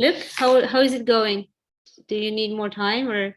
Look, how is it going? Do you need more time or?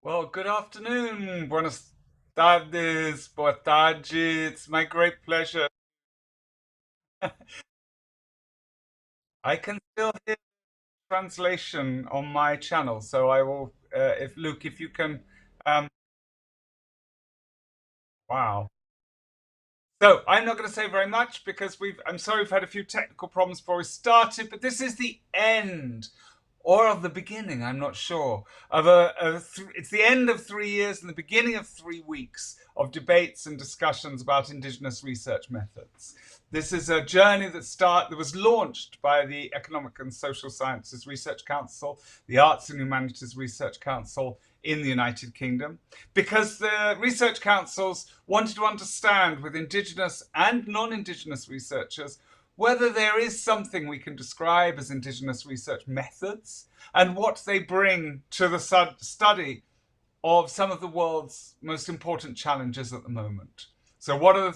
Well, good afternoon. Buenas tardes, boa tarde. It's my great pleasure. I can still hear translation on my channel, so I will. If Luke, if you can, um, wow. So I'm not going to say very much because I'm sorry we've had a few technical problems before we started, but this is the end or of the beginning, I'm not sure, of it's the end of 3 years and the beginning of 3 weeks of debates and discussions about Indigenous research methods. This is a journey that was launched by the Economic and Social Sciences Research Council, the Arts and Humanities Research Council in the United Kingdom, because the research councils wanted to understand with Indigenous and non-Indigenous researchers whether there is something we can describe as Indigenous research methods and what they bring to the study of some of the world's most important challenges at the moment. So what are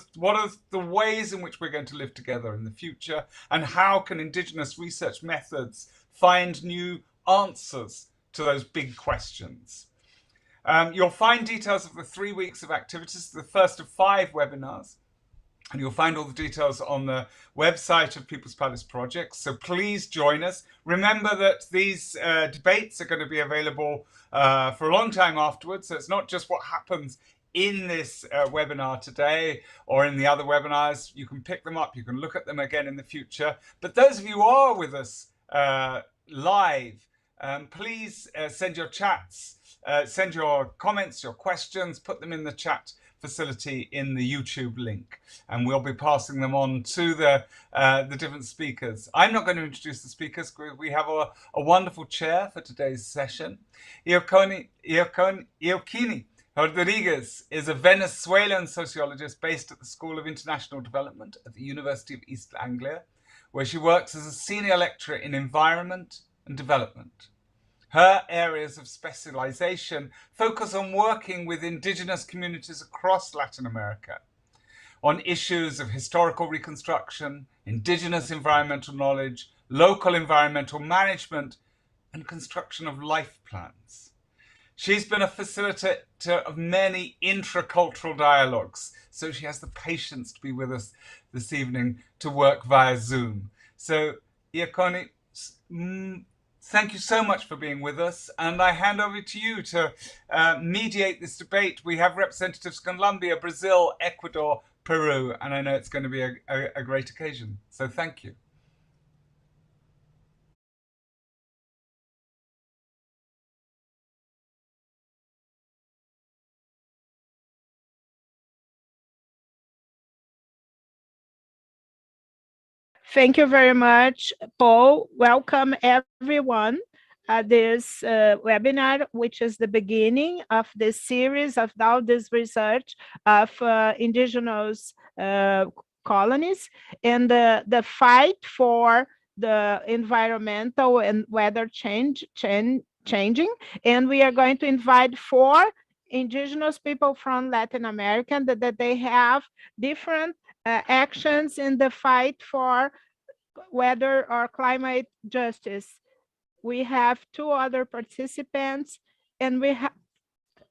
the ways in which we're going to live together in the future, and how can Indigenous research methods find new answers to those big questions? You'll find details of the 3 weeks of activities, the first of 5 webinars. And you'll find all the details on the website of People's Palace Project. So please join us. Remember that these debates are going to be available for a long time afterwards. So it's not just what happens in this webinar today or in the other webinars. You can pick them up. You can look at them again in the future. But those of you who are with us live, please send your chats, send your comments, your questions, put them in the chat facility in the YouTube link, and we'll be passing them on to the different speakers. I'm not going to introduce the speakers. We have a wonderful chair for today's session. Iokiñe Rodriguez is a Venezuelan sociologist based at the School of International Development at the University of East Anglia, where she works as a senior lecturer in environment and development. Her areas of specialization focus on working with Indigenous communities across Latin America on issues of historical reconstruction, Indigenous environmental knowledge, local environmental management, and construction of life plans. She's been a facilitator of many intracultural dialogues, so she has the patience to be with us this evening to work via Zoom. So, Iokiñe, thank you so much for being with us, and I hand over to you to mediate this debate. We have representatives from Colombia, Brazil, Ecuador, Peru, and I know it's going to be a great occasion. So thank you. Thank you very much, Paul. Welcome, everyone. This webinar, which is the beginning of this series of all this research of indigenous colonies and the fight for the environmental and weather changing. And we are going to invite 4 indigenous people from Latin America that they have different actions in the fight for weather or climate justice. We have 2 other participants, and we have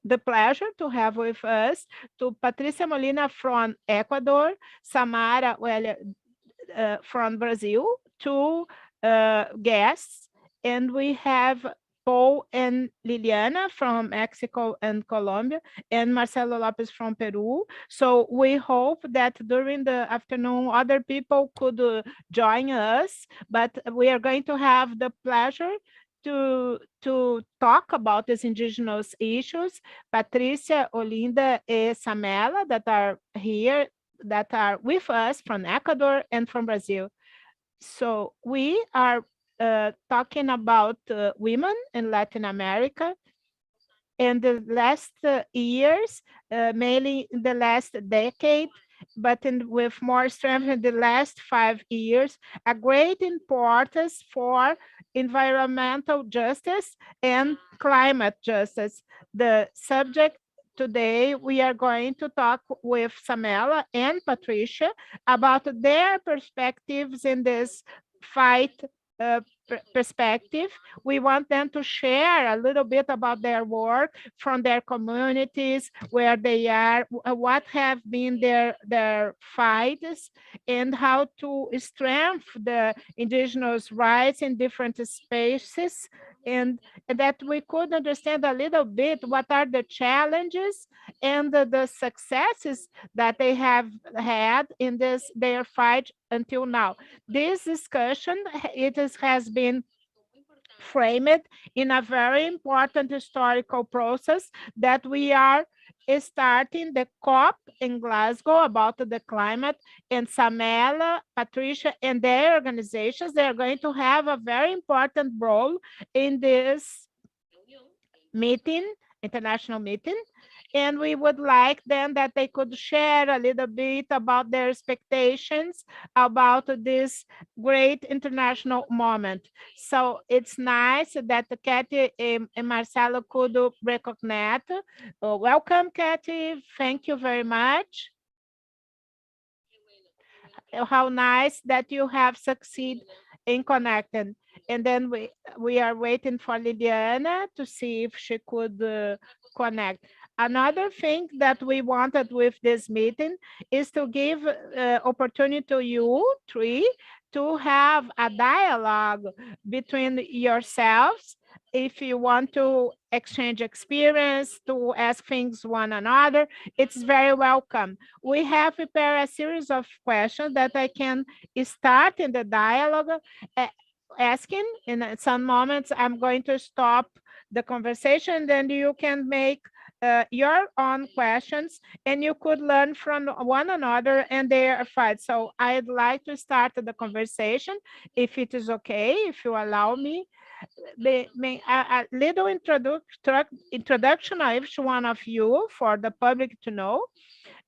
the pleasure to have with us to Patricia Molina from Ecuador, Samara from Brazil, 2 guests, and we have Paul and Liliana from Mexico and Colombia, and Marcelo Lopez from Peru. So we hope that during the afternoon, other people could join us, but we are going to have the pleasure to talk about these indigenous issues. Patricia, Golinda, and Samela that are here, that are with us from Ecuador and from Brazil. So we are talking about women in Latin America in the last years, mainly in the last decade, but with more strength in the last 5 years, a great importance for environmental justice and climate justice. The subject today, we are going to talk with Samela and Patricia about their perspectives in this fight perspective. We want them to share a little bit about their work from their communities, where they are, what have been their fights, and how to strengthen the indigenous rights in different spaces, and that we could understand a little bit what are the challenges and the successes that they have had in their fight until now. This discussion, has been framed in a very important historical process that we are starting the COP in Glasgow about the climate, and Samela, Patricia, and their organizations, they are going to have a very important role in this meeting, international meeting. And we would like them that they could share a little bit about their expectations about this great international moment. So it's nice that Ketty and Marcelo could recognize. Welcome, Ketty. Thank you very much. How nice that you have succeeded in connecting. And then we are waiting for Liliana to see if she could connect. Another thing that we wanted with this meeting is to give opportunity to you 3 to have a dialogue between yourselves. If you want to exchange experience, to ask things one another, it's very welcome. We have prepared a series of questions that I can start in the dialogue asking. In some moments, I'm going to stop the conversation, then you can make your own questions, and you could learn from one another and their fights. So I'd like to start the conversation, if it is okay, if you allow me. A little introduction of each one of you for the public to know,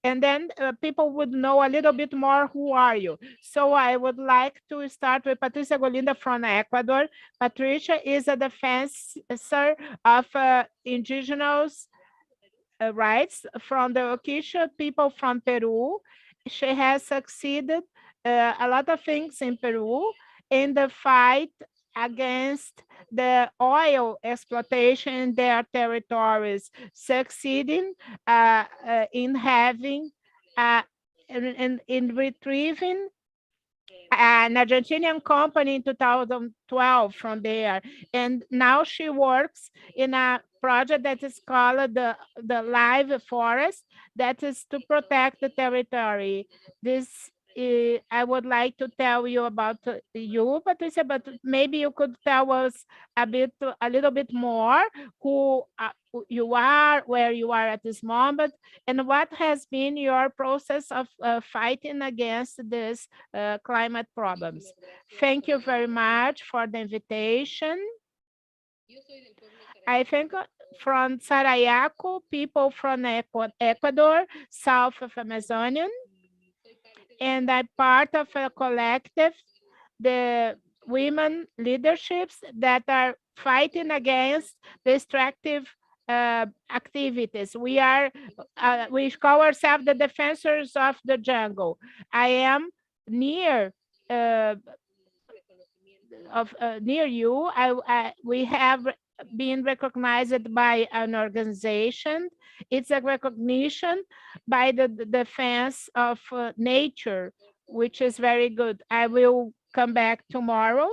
and then people would know a little bit more who are you. So I would like to start with Patricia Golinda from Ecuador. Patricia is a defensor of indigenous rights from the Iokiñe people from Peru. She has succeeded a lot of things in Peru in the fight against the oil exploitation in their territories, succeeding in having in retrieving an Argentinian company in 2012 from there. And now she works in a project that is called the Live Forest, that is to protect the territory. This I would like to tell you about you, Patricia, but maybe you could tell us a little bit more who you are, where you are at this moment, and what has been your process of fighting against this climate problems. Thank you very much for the invitation. I think from Sarayaco, people from Ecuador, south of Amazonian, and I'm part of a collective, the women leaderships that are fighting against destructive activities. We call ourselves the defensors of the jungle. I am near near you. We have been recognized by an organization. It's a recognition by the defense of nature, which is very good. I will come back tomorrow,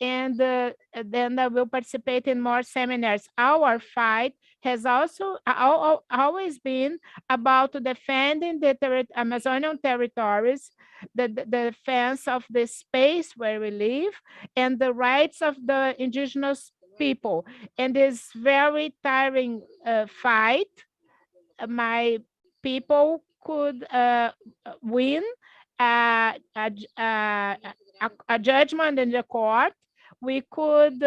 and then I will participate in more seminars. Our fight has also always been about defending the Amazonian territories, the defense of the space where we live, and the rights of the indigenous people. And this very tiring fight, my people could win a judgment in the court. We could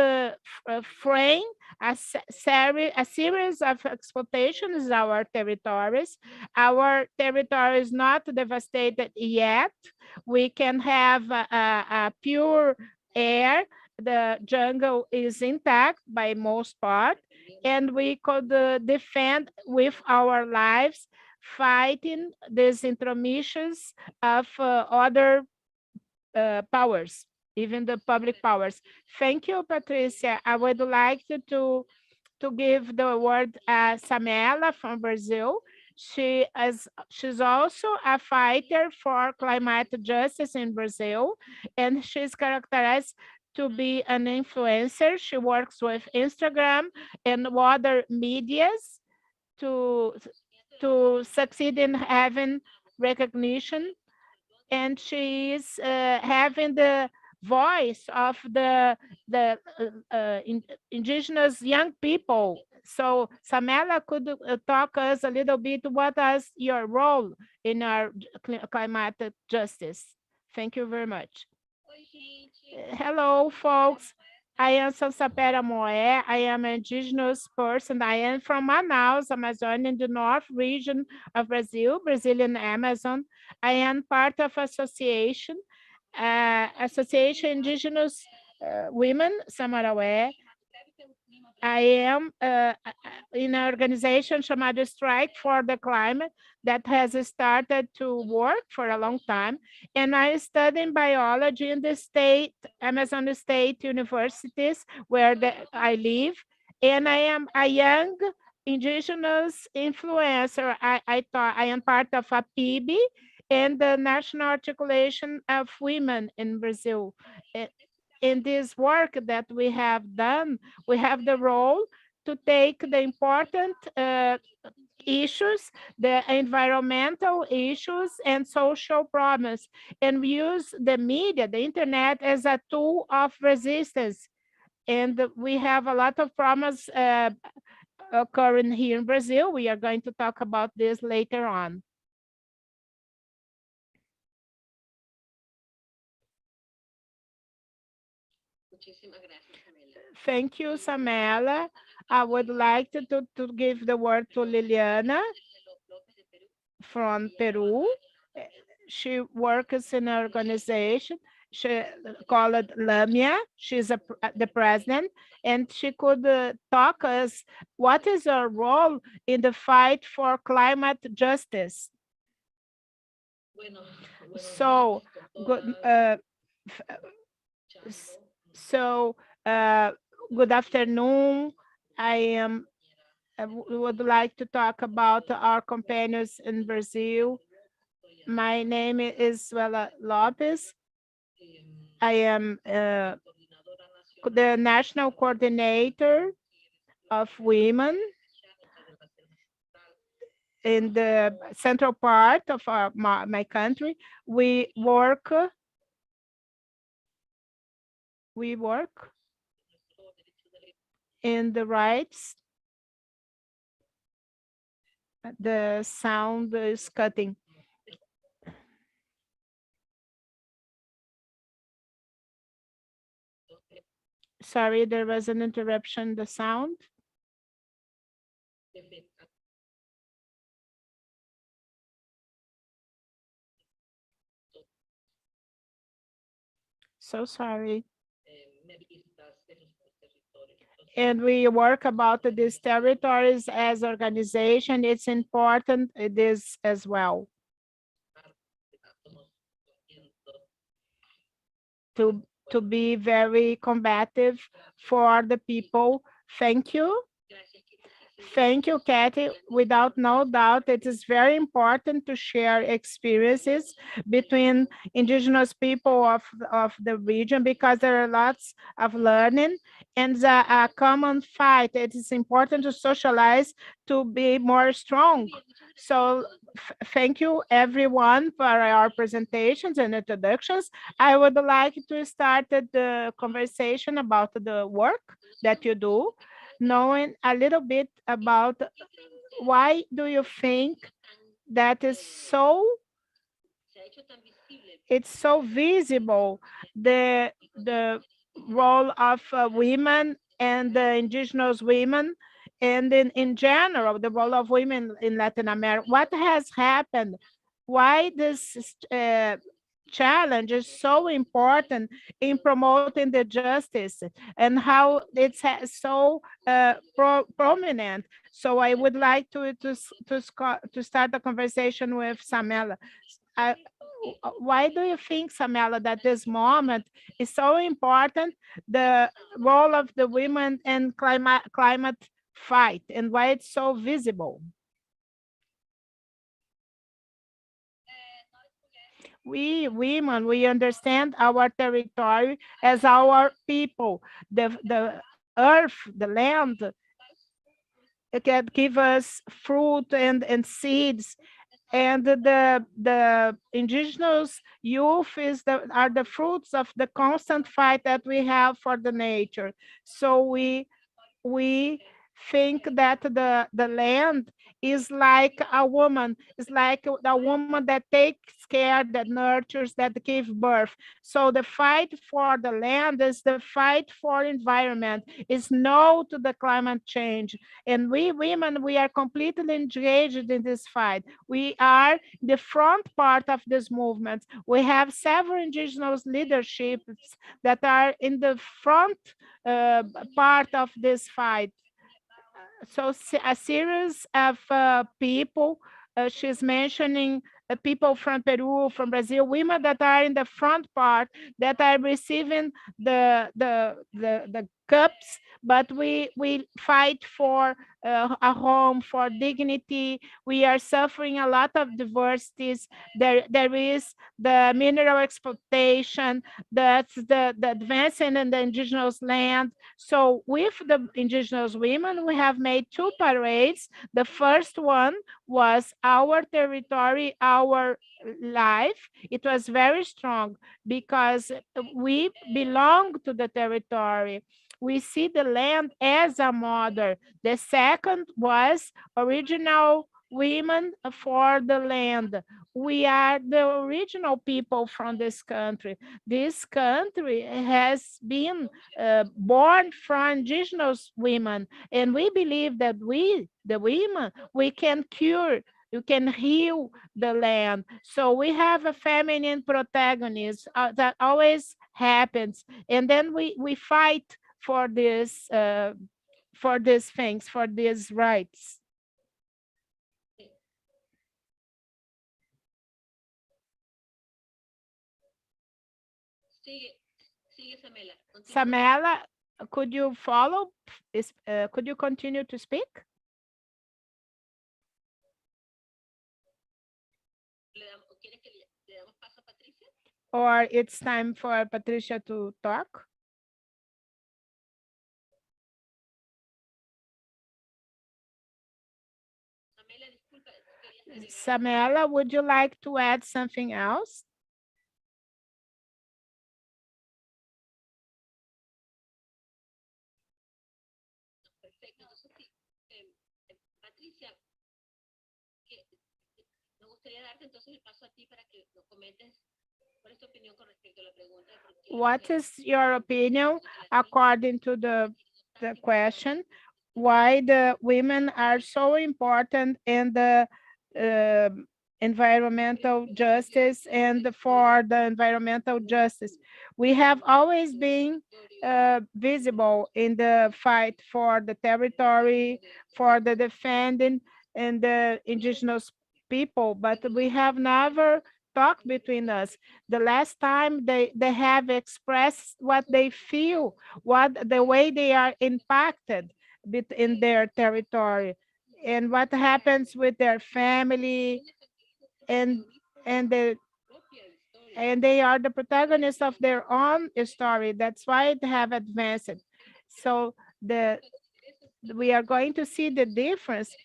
frame a series of exploitations in our territories. Our territory is not devastated yet. We can have a pure air. The jungle is intact by most part, and we could defend with our lives, fighting these intromissions of other powers, even the public powers. Thank you, Patricia. I would like to give the word Samela from Brazil. She's also a fighter for climate justice in Brazil, and she's characterized to be an influencer. She works with Instagram and other medias to succeed in having recognition, and she is having the voice of the indigenous young people. So Samela could talk us a little bit, what is your role in our climate justice? Thank you very much. Hello, folks. I am Samela Sateré-Mawé. I am an indigenous person. I am from Manaus, Amazon, in the north region of Brazil, Brazilian Amazon. I am part of association Indigenous Women, Samarawe. I am in an organization chamada Strike for the Climate that has started to work for a long time. And I study biology in the Amazon State universities where I live. And I am a young indigenous influencer. I am part of a PIB and the National Articulation of Women in Brazil. In this work that we have done, we have the role to take the important issues, the environmental issues and social problems, and we use the media, the internet, as a tool of resistance. And we have a lot of problems occurring here in Brazil. We are going to talk about this later on. Thank you, Samela. I would like to give the word to Liliana from Peru. She works in an organization called Lamia. She's the president, and she could talk us what is her role in the fight for climate justice. So, good. Good afternoon. I would like to talk about our companions in Brazil. My name is Suela Lopes. I am the national coordinator of women. in the central part of my country, we work in the rights. The sound is cutting. Sorry, there was an interruption, the sound. So sorry. And we work about these territories as organization. It's important, it is as well. To be very combative for the people. Thank you. Thank you, Ketty. Without no doubt, it is very important to share experiences between indigenous people of the region, because there are lots of learning and a common fight. It is important to socialize to be more strong. So thank you everyone for our presentations and introductions. I would like to start the conversation about the work that you do, knowing a little bit about why do you think that is so, it's so visible, the role of women and the indigenous women, and in general, the role of women in Latin America. What has happened? Why this challenge is so important in promoting the justice, and how it's so prominent. So I would like to start the conversation with Samela. Why do you think, Samela, that this moment is so important, the role of the women in climate fight, and why it's so visible? We women, we understand our territory as our people. The earth, the land, it can give us fruit and seeds. And the indigenous youth are the fruits of the constant fight that we have for the nature. So we think that the land is like a woman, is like a woman that takes care, that nurtures, that gives birth. So the fight for the land is the fight for environment, is no to the climate change. And we women, we are completely engaged in this fight. We are the front part of this movement. We have several indigenous leaderships that are in the front part of this fight. So a series of people, she's mentioning people from Peru, from Brazil, women that are in the front part, that are receiving the cups, but we fight for a home, for dignity. We are suffering a lot of diversities. There is the mineral exploitation, that's the advancing in the indigenous land. So with the indigenous women, we have made 2 parades. The first one was our territory, our life. It was very strong because we belong to the territory. We see the land as a mother. The second was original women for the land. We are the original people from this country. This country has been born from indigenous women, and we believe that we, the women, we can cure, you can heal the land. So we have a feminine protagonist that always happens, and then we fight for this for these things, for these rights. Samela, could you follow? Could you continue to speak? Or it's time for Patricia to talk? Samela, would you like to add something else? Perfecto. Entonces, sí, Patricia, me gustaría darte entonces el paso a ti para que nos comentes cuál es tu opinión con respecto a la pregunta. What is your opinion according to the question? Why the women are so important in the environmental justice and for the environmental justice? We have always been visible in the fight for the territory, for the defending and the indigenous people, but we have never talked between us. The last time they have expressed what they feel, what the way they are impacted in their territory, and what happens with their family, and and the and they are the protagonists of their own story. That's why they have advanced. So we are going to see the difference,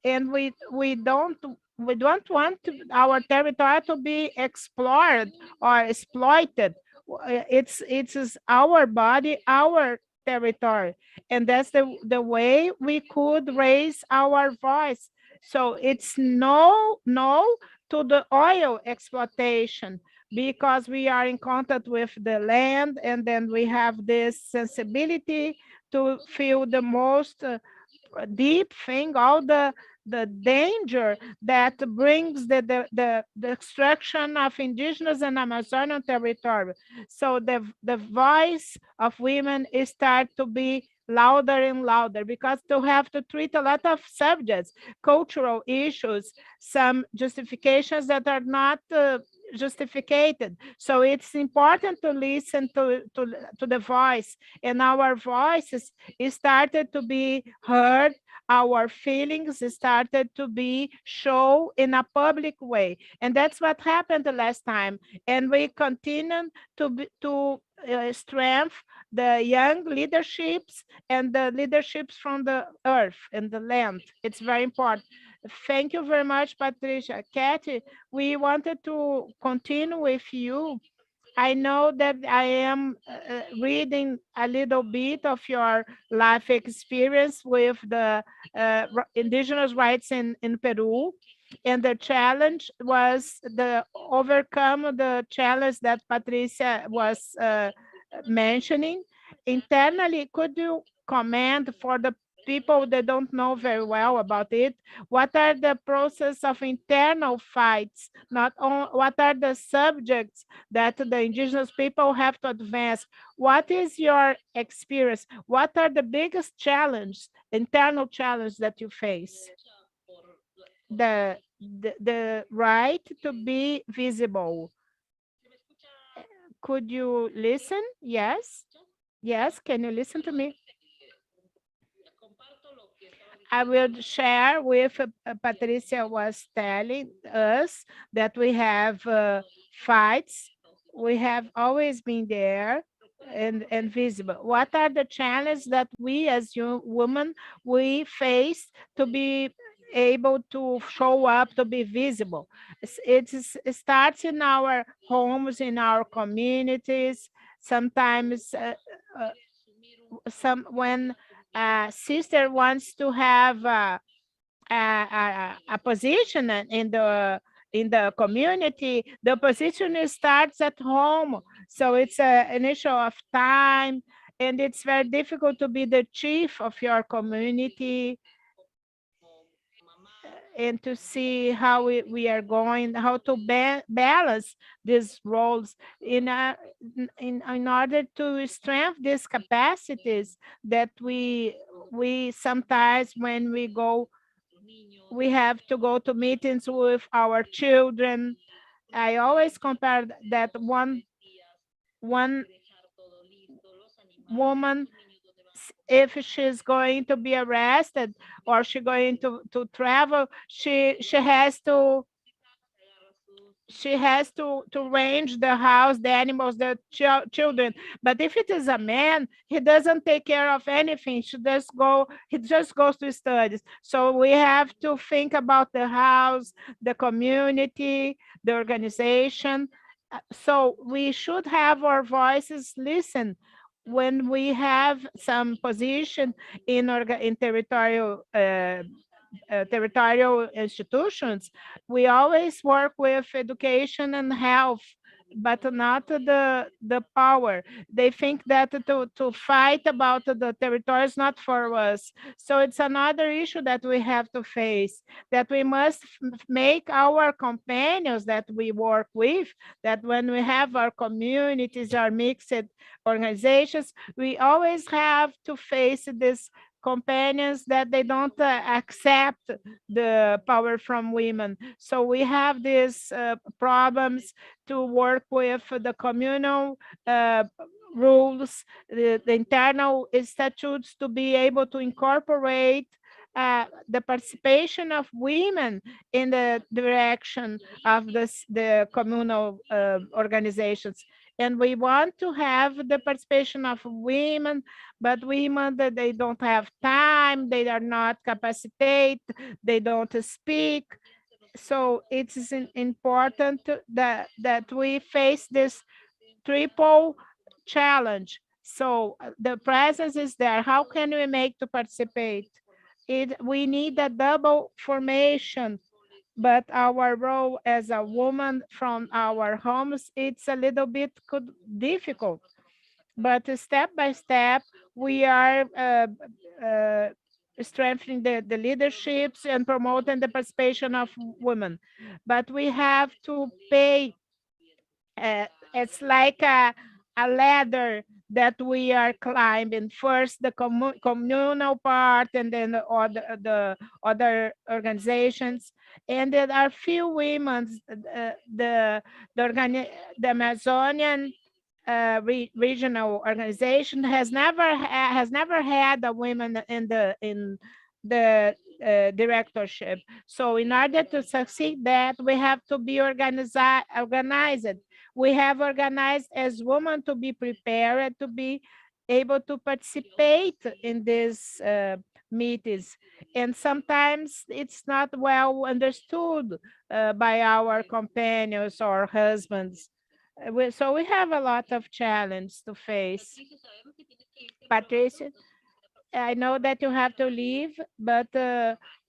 and we don't want our territory to be explored or exploited. It's our body, our territory, and that's the way we could raise our voice. So it's no to the oil exploitation, because we are in contact with the land, and then we have this sensibility to feel the most deep thing, all the danger that brings the destruction of indigenous and Amazonian territory. So the voice of women is start to be louder and louder, because they have to treat a lot of subjects, cultural issues, some justifications that are not justificated. So it's important to listen to the voice, and our voices started to be heard, our feelings started to be shown in a public way. And that's what happened the last time. And we continue to strengthen the young leaderships and the leaderships from the earth and the land. It's very important. Thank you very much, Patricia. Ketty, we wanted to continue with you. I know that I am reading a little bit of your life experience with the indigenous rights in Peru. And the challenge was the overcome the challenge that Patricia was mentioning. Internally, could you comment for the people that don't know very well about it, what are the process of internal fights, not on what are the subjects that the indigenous people have to advance? What is your experience? What are the biggest challenges, internal challenges that you face? The right to be visible. Could you listen? Yes. Yes, can you listen to me? I will share with Patricia was telling us that we have fights. We have always been there and visible. What are the challenges that we as women, we face to be able to show up, to be visible? It starts in our homes, in our communities. Sometimes when a sister wants to have a position in the community, the position starts at home. So it's an issue of time, and it's very difficult to be the chief of your community and to see how we are going, how to balance these roles in order to strengthen these capacities that we sometimes when we have to go to meetings with our children. I always compare that one woman, if she's going to be arrested or she's going to travel, she has to she has to range the house, the animals, the children. But if it is a man, he doesn't take care of anything. He just goes to studies. So we have to think about the house, the community, the organization. So we should have our voices listened when we have some position in territorial institutions. We always work with education and health, but not the power. They think that to fight about the territory is not for us. So it's another issue that we have to face, that we must make our companions that we work with, that when we have our communities, our mixed organizations, we always have to face this companions that they don't accept the power from women. So we have these problems to work with the communal rules, the internal statutes to be able to incorporate the participation of women in the direction of the communal organizations. And we want to have the participation of women, but women that they don't have time, they are not capacitated, they don't speak. So it is important that we face this triple challenge. So the presence is there. How can we make to participate? We need a double formation, but our role as a woman from our homes, it's a little bit difficult. But step by step, we are strengthening the leaderships and promoting the participation of women. But we have to pay, it's like a ladder that we are climbing. First, the communal part, and then the other organizations. And there are few women, the Amazonian regional organization has never had a woman in the directorship. So in order to succeed that, we have to be organized. We have organized as women to be prepared to be able to participate in these meetings. And sometimes it's not well understood by our companions or husbands. So we have a lot of challenge to face. Patricia, I know that you have to leave, but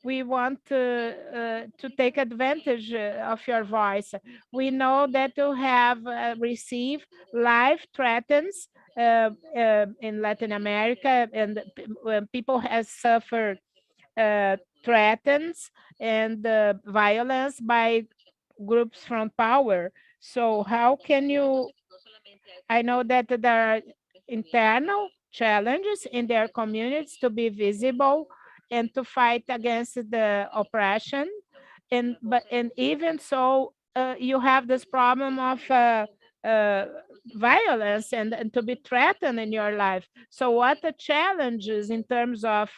we want to take advantage of your voice. We know that you have received life threats in Latin America, and when people have suffered threats and violence by groups from power. So how can you, I know that there are internal challenges in their communities to be visible and to fight against the oppression. And even so, you have this problem of violence and to be threatened in your life. So what the challenges in terms of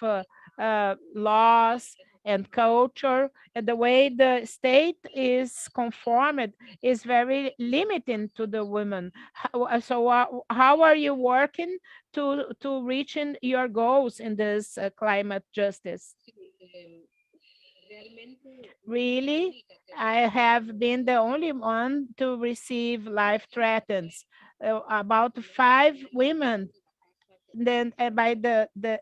laws and culture and the way the state is conformed is very limiting to the women. So how are you working to reaching your goals in this climate justice? Really, I have been the only one to receive life threats. About 5 women, then by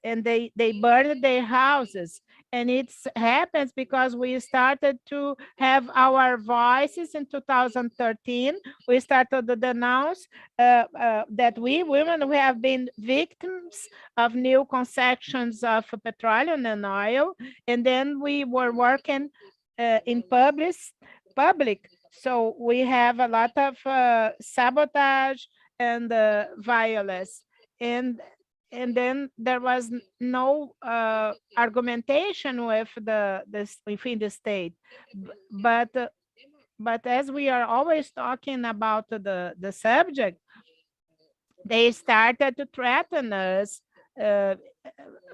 and they burned their houses, and it happens because we started to have our voices in 2013. We started to denounce that we women who have been victims of new concessions of petroleum and oil, and then we were working in public. So we have a lot of sabotage and violence, and then there was no argumentation with within the state. But as we are always talking about the subject, they started to threaten us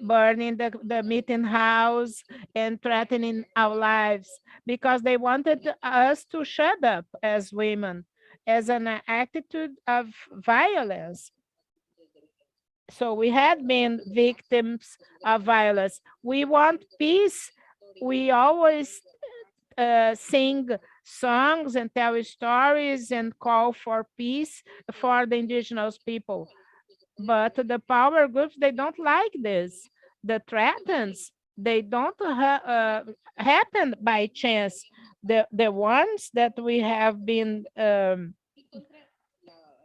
burning the meeting house and threatening our lives because they wanted us to shut up as women, as an attitude of violence. So we had been victims of violence. We want peace. We always sing songs and tell stories and call for peace for the indigenous people. But the power groups, they don't like this. The threats, they don't happen by chance. The ones that we have been,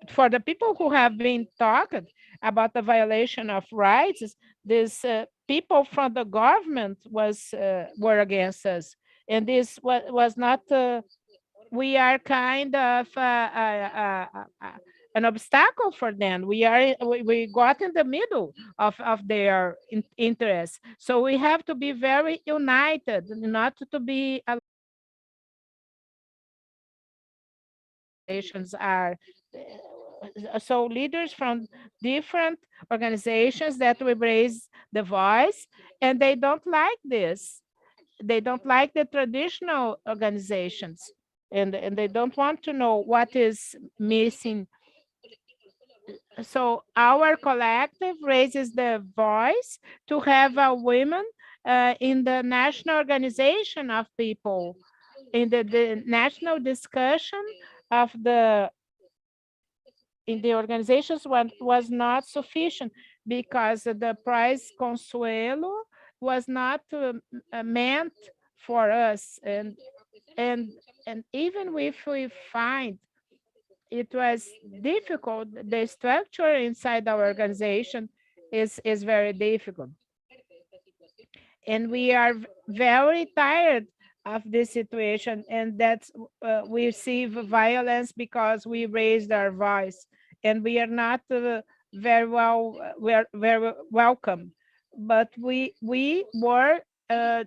for the people who have been talking about the violation of rights, these people from the government were against us. And this was not, we are kind of an obstacle for them. We got in the middle of their interests. So we have to be very united, not to be are so leaders from different organizations that we raise the voice, and they don't like this. They don't like the traditional organizations, and they don't want to know what is missing. So our collective raises the voice to have a women in the national organization of people, in the national discussion of in the organizations was not sufficient because the prize Consuelo was not meant for us. And even if we find it was difficult, the structure inside our organization is very difficult. And we are very tired of this situation, and that's we receive violence because we raised our voice, and we are not very welcome. But we were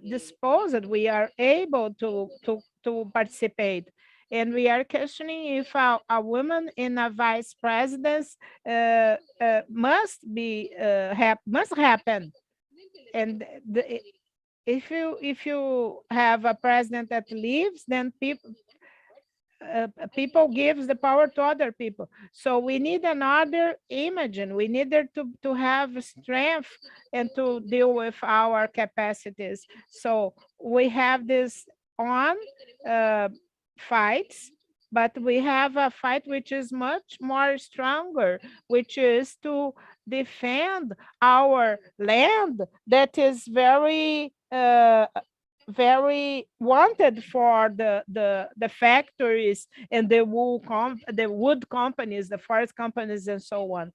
disposed, we are able to participate. And we are questioning if a woman in a vice presidency must happen. And if you have a president that leaves, then people gives the power to other people. So we need another image, and we needed to have strength and to deal with our capacities. So we have this on fights, but we have a fight which is much more stronger, which is to defend our land that is very very wanted for the factories and the wood companies, the forest companies, and so on.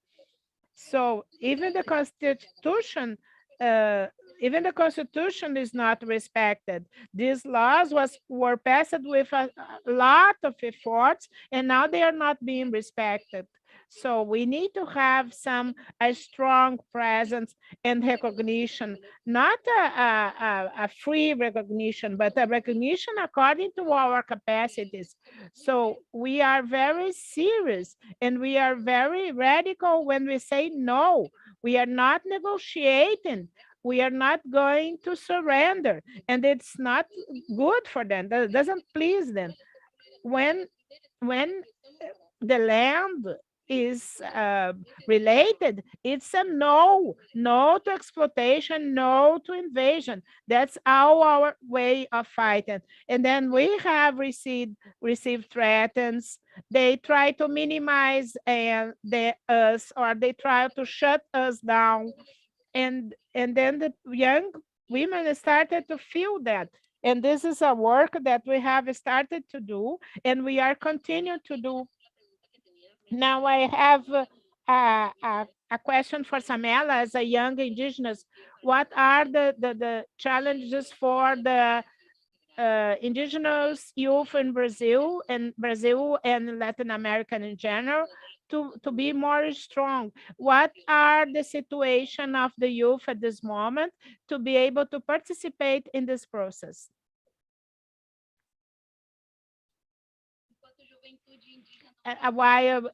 So even the Constitution is not respected. These laws were passed with a lot of efforts, and now they are not being respected. So we need to have a strong presence and recognition, not a free recognition, but a recognition according to our capacities. So we are very serious, and we are very radical when we say no. We are not negotiating. We are not going to surrender, and it's not good for them. That doesn't please them. When the land is related, it's a no to exploitation, no to invasion. That's our way of fighting. And then we have received threats. They try to minimize us, or they try to shut us down. And then the young women started to feel that. And this is a work that we have started to do, and we are continuing to do. Now I have a question for Samela as a young indigenous. What are the challenges for the indigenous youth in Brazil and Latin America in general to be more strong? What are the situation of the youth at this moment to be able to participate in this process? While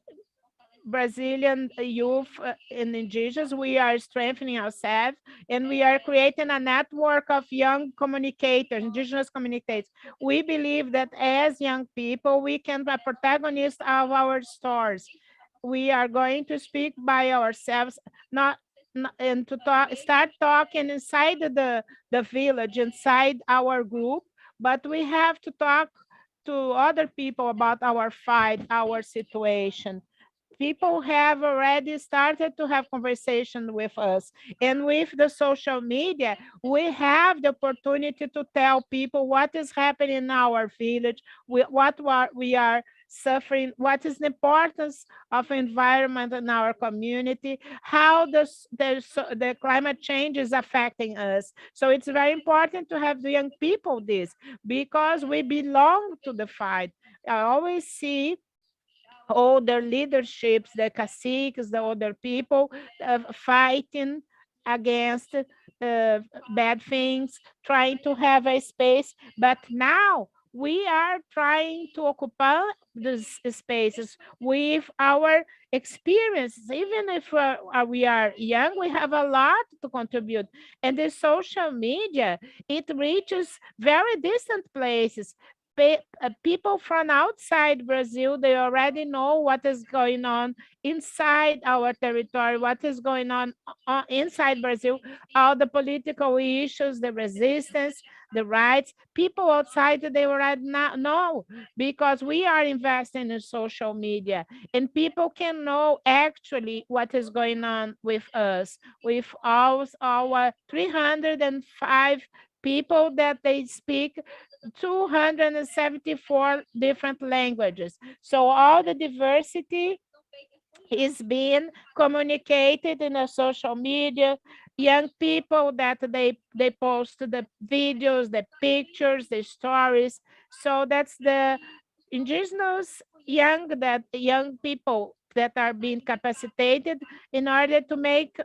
Brazilian youth and indigenous, we are strengthening ourselves, and we are creating a network of young communicators, indigenous communicators. We believe that as young people, we can be protagonists of our stories. We are going to speak by ourselves, not and to start talking inside the village, inside our group, but we have to talk to other people about our fight, our situation. People have already started to have conversation with us. And with the social media, we have the opportunity to tell people what is happening in our village, what we are suffering, what is the importance of environment in our community, how the climate change is affecting us. So it's very important to have the young people this, because we belong to the fight. I always see older leaderships, the caciques, the older people fighting against bad things, trying to have a space. But now we are trying to occupy these spaces with our experiences. Even if we are young, we have a lot to contribute. And the social media, it reaches very distant places. People from outside Brazil, they already know what is going on inside our territory, what is going on inside Brazil, all the political issues, the resistance, the rights. People outside, they already know, because we are investing in social media, and people can know actually what is going on with us, with all our 305 people that they speak 274 different languages. So all the diversity is being communicated in the social media. Young people that they post the videos, the pictures, the stories. So that's the indigenous young people that are being capacitated in order to make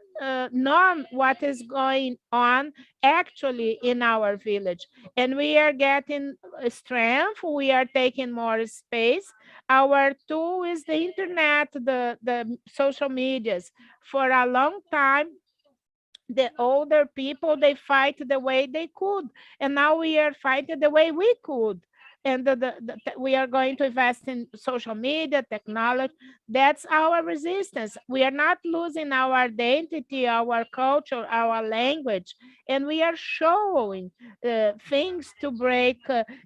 known what is going on actually in our village. And we are getting strength, we are taking more space. Our tool is the internet, the social medias. For a long time, the older people, they fight the way they could, and now we are fighting the way we could. And we are going to invest in social media, technology. That's our resistance. We are not losing our identity, our culture, our language, and we are showing things to break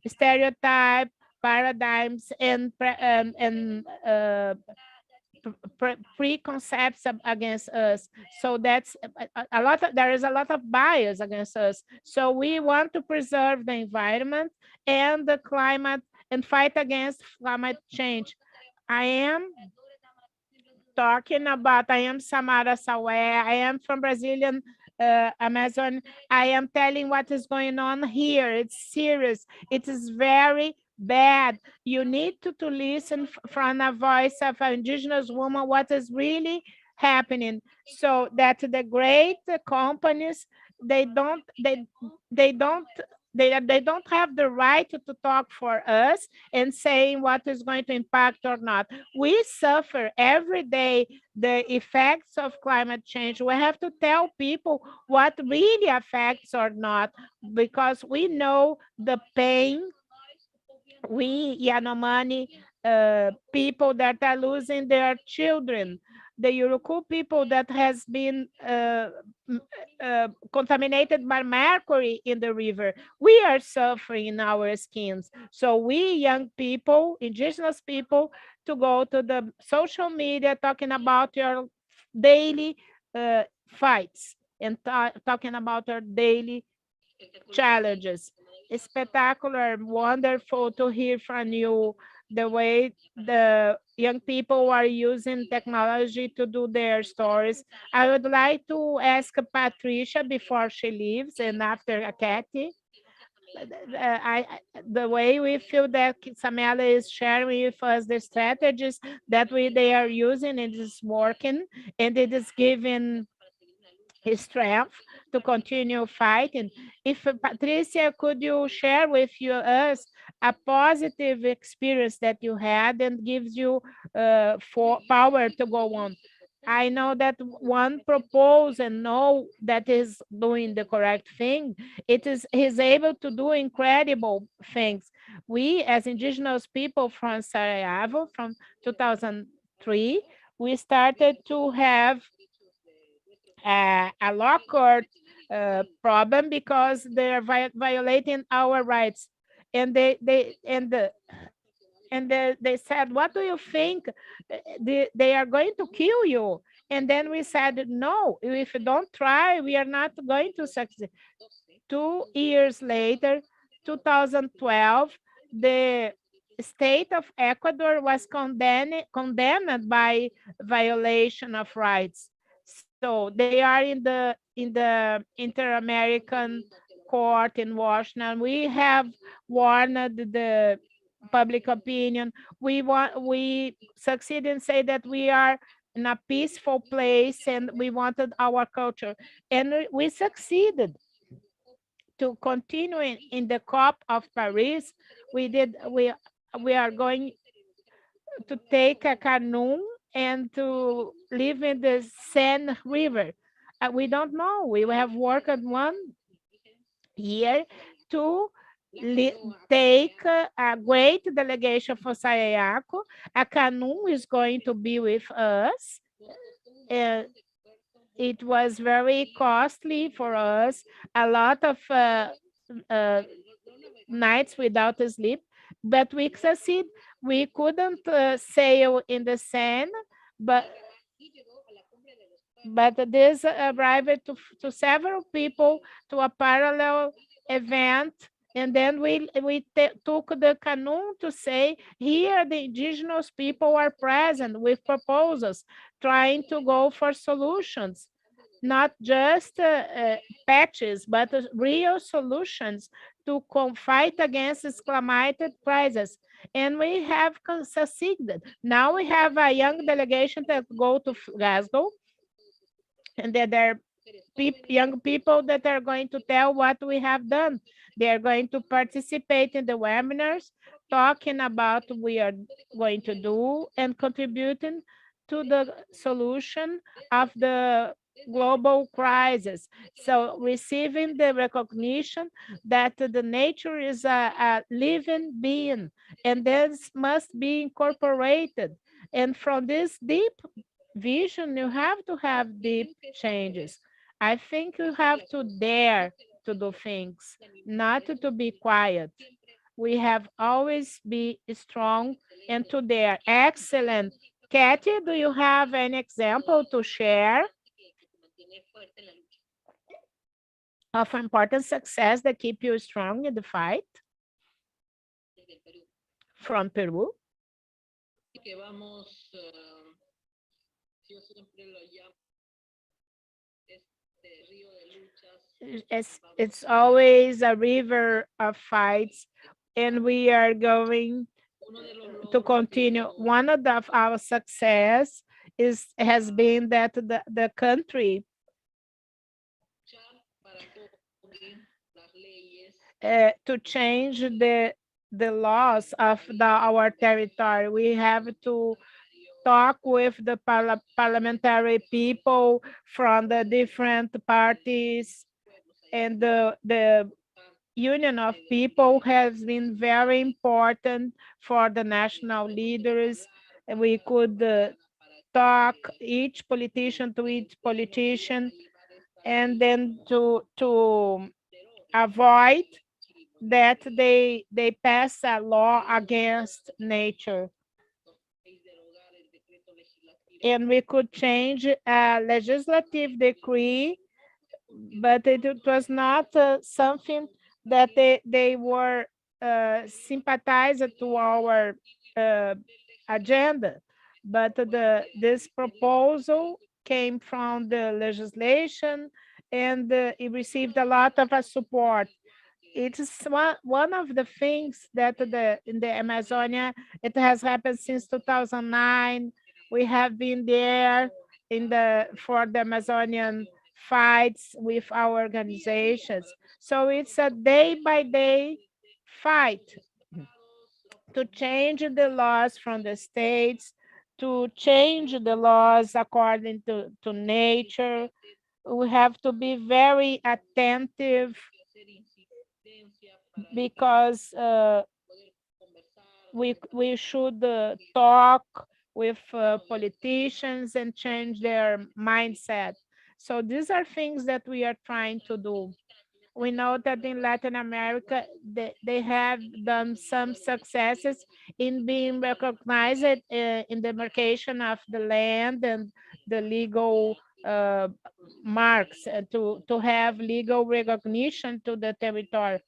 stereotype, paradigms, and preconcepts against us. So that's a lot of, there is a lot of bias against us. So we want to preserve the environment and the climate and fight against climate change. I am talking about, I am Samela Sateré-Mawé, I am from Brazilian Amazon. I am telling what is going on here. It's serious. It is very bad. You need to listen from a voice of an indigenous woman what is really happening, so that the great companies, they don't have the right to talk for us and saying what is going to impact or not. We suffer every day the effects of climate change. We have to tell people what really affects or not, because we know the pain. We Yanomami people that are losing their children, the Yuruku people that has been contaminated by mercury in the river. We are suffering in our skins. So we young people, indigenous people, to go to the social media talking about your daily fights and talking about our daily challenges. It's spectacular, wonderful to hear from you the way the young people are using technology to do their stories. I would like to ask Patricia before she leaves, and after Ketty. The way we feel that Samela is sharing with us the strategies that they are using, it is working, and it is giving his strength to continue fighting. If Patricia, could you share with us a positive experience that you had and gives you for power to go on. I know that one propose and know that is doing the correct thing. He's able to do incredible things. We, as indigenous people from Sarajevo, from 2003, we started to have a law court problem because they are violating our rights, and they said, "What do you think? They are going to kill you." And then we said, "No, if you don't try, we are not going to succeed." 2 years later, 2012, the state of Ecuador was condemned by violation of rights. So they are in the Inter-American Court in Washington. We have warned the public opinion. We succeed in say that we are in a peaceful place and we wanted our culture, and we succeeded to continue in the COP of Paris. We are going to take a canoe and to live in the Seine River. We don't know. We have worked 1 year to take a great delegation for Sayaco. A canoe is going to be with us. It was very costly for us, a lot of nights without sleep, but we succeed. We couldn't sail in the Seine, but this arrived to several people to a parallel event. And then we took the canoe to say, here the indigenous people are present with proposals, trying to go for solutions, not just patches, but real solutions to fight against this climate crisis. And we have succeeded. Now we have a young delegation that go to Glasgow, and that there are young people that are going to tell what we have done. They are going to participate in the webinars, talking about what we are going to do and contributing to the solution of the global crisis. So receiving the recognition that the nature is a living being, and this must be incorporated. And from this deep vision, you have to have deep changes. I think you have to dare to do things, not to be quiet. We have always be strong and to dare. Excellent. Ketty, do you have an example to share of important success that keep you strong in the fight? From Peru? It's always a river of fights, and we are going to continue. One of our success has been that the country to change the laws of our territory. We have to talk with the parliamentary people from the different parties, and the union of people has been very important for the national leaders. And we could talk each politician to each politician, and then to avoid that they pass a law against nature. And we could change a legislative decree, but it was not something that they were sympathized to our agenda. But this proposal came from the legislation, and it received a lot of support. It is one of the things that in the Amazonia, it has happened since 2009. We have been there for the Amazonian fights with our organizations. So it's a day-by-day fight. to change the laws from the states, to change the laws according to nature. We have to be very attentive because we should talk with politicians and change their mindset. So these are things that we are trying to do. We know that in Latin America, they have done some successes in being recognized in the demarcation of the land and the legal marks to have legal recognition to the territory.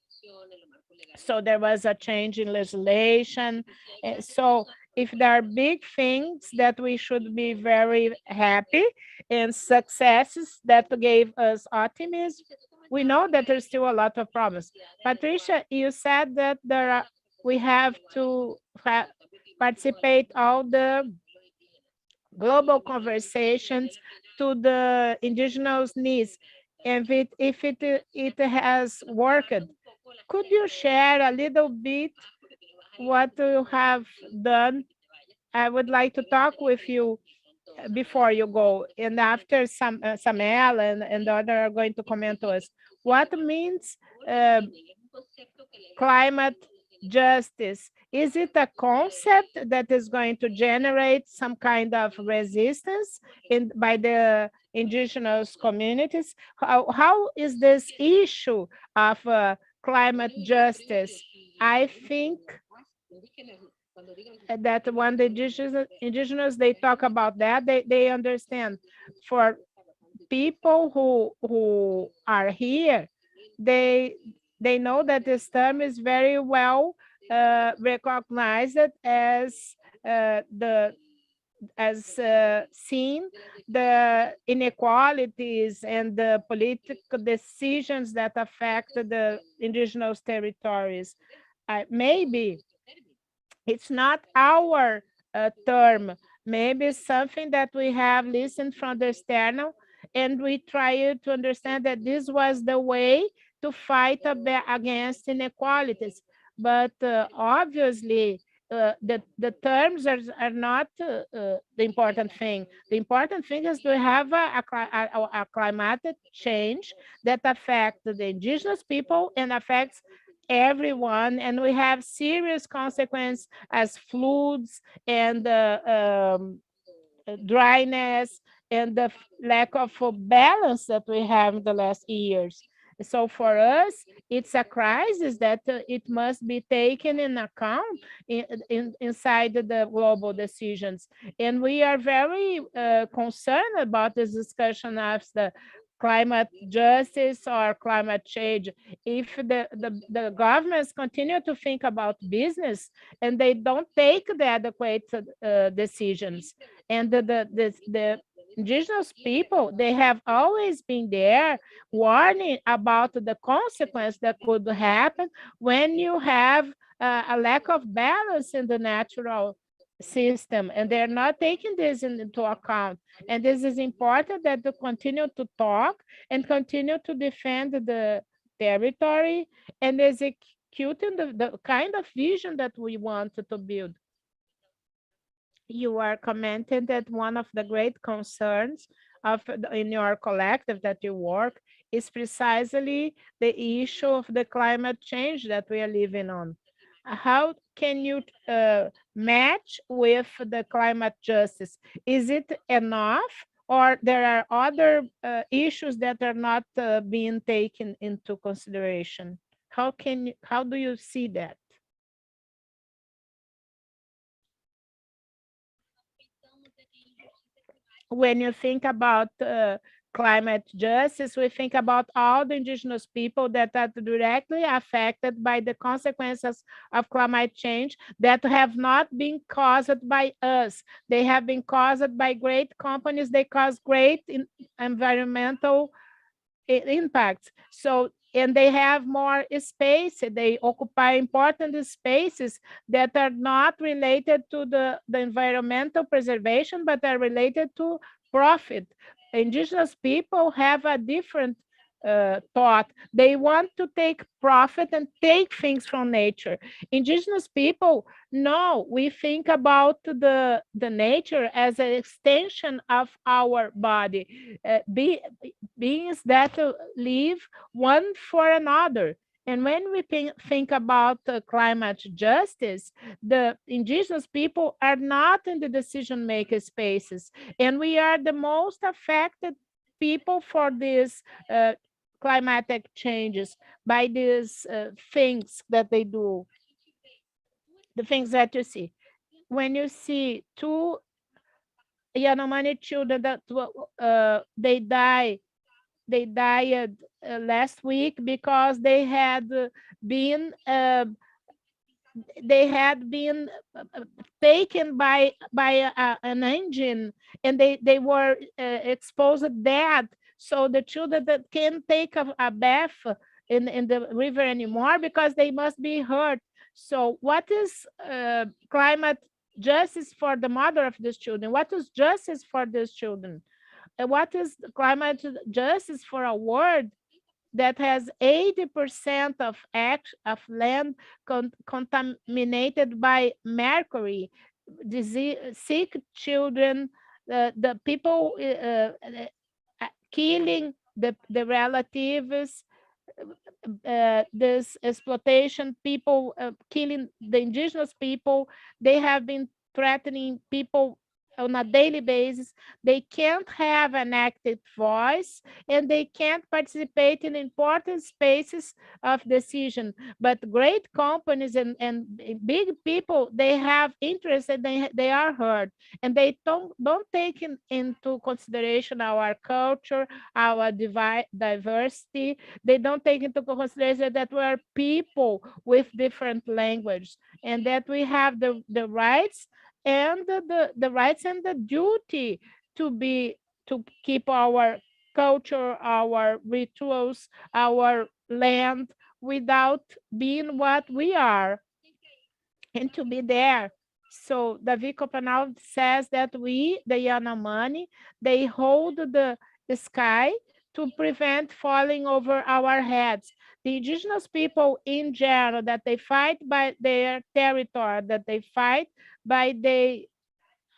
So there was a change in legislation. So if there are big things that we should be very happy and successes that gave us optimism, we know that there's still a lot of problems. Patricia, you said that we have to participate all the global conversations to the indigenous needs, and if it has worked. Could you share a little bit what you have done? I would like to talk with you before you go, and after Samela and the other are going to comment to us. What means climate justice? Is it a concept that is going to generate some kind of resistance by the indigenous communities? How is this issue of climate justice? I think that when the indigenous they talk about that, they understand. For people who are here, they know that this term is very well recognized as seen the inequalities and the political decisions that affect the indigenous territories. Maybe it's not our term, maybe something that we have listened from the external, and we try to understand that this was the way to fight against inequalities. But obviously, the terms are not the important thing. The important thing is to have a climate change that affects the indigenous people and affects everyone, and we have serious consequences as floods and dryness and the lack of balance that we have in the last years. So for us, it's a crisis that it must be taken in account inside the global decisions. And we are very concerned about this discussion of the climate justice or climate change. If the governments continue to think about business and they don't take the adequate decisions, and the indigenous people, they have always been there warning about the consequence that could happen when you have a lack of balance in the natural system, and they're not taking this into account. And this is important that they continue to talk and continue to defend the territory and executing the kind of vision that we want to build. You are commenting that one of the great concerns in your collective that you work is precisely the issue of the climate change that we are living on. How can you match with the climate justice? Is it enough, or there are other issues that are not being taken into consideration? How do you see that? When you think about climate justice, we think about all the indigenous people that are directly affected by the consequences of climate change that have not been caused by us. They have been caused by great companies. They cause great environmental impacts. So, and they have more space. They occupy important spaces that are not related to the environmental preservation, but are related to profit. Indigenous people have a different thought. They want to take profit and take things from nature. Indigenous people, no, we think about the nature as an extension of our body, beings that live one for another. And when we think about climate justice, the indigenous people are not in the decision-maker spaces, and we are the most affected people for these climatic changes by these things that they do, the things that you see. When you see two Yanomami children that they died last week because been they had been taken by an engine, and they were exposed dead. So the children that can't take a bath in the river anymore because they must be hurt. So what is climate justice for the mother of these children? What is justice for these children? What is climate justice for a world that has 80% of land contaminated by mercury, disease, sick children, the people killing the relatives, this exploitation, people killing the indigenous people. They have been threatening people on a daily basis. They can't have an active voice, and they can't participate in important spaces of decision. But great companies and big people, they have interest, and they are heard, and they don't take into consideration our culture, our diversity. They don't take into consideration that we are people with different language, and that we have the rights and the rights and the duty to keep our culture, our rituals, our land without being what we are, and to be there. So David Copenau says that we, the Yanomami, they hold the sky to prevent falling over our heads. The indigenous people in general, that they fight by their territory, that they fight by their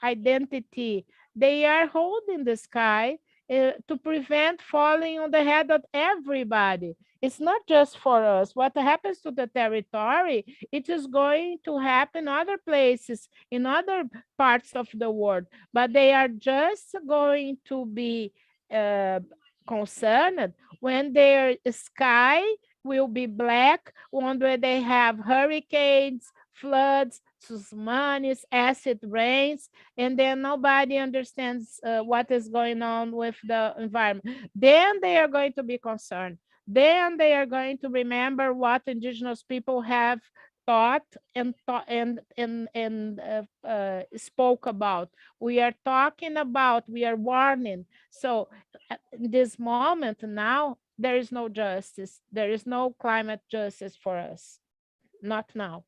identity, they are holding the sky to prevent falling on the head of everybody. It's not just for us. What happens to the territory, it is going to happen other places, in other parts of the world, but they are just going to be concerned when their sky will be black, when they have hurricanes, floods, tsunamis, acid rains, and then nobody understands what is going on with the environment. Then they are going to be concerned. Then they are going to remember what indigenous people have thought and spoke about. We are talking about, we are warning. So in this moment now, there is no justice. There is no climate justice for us. Not now.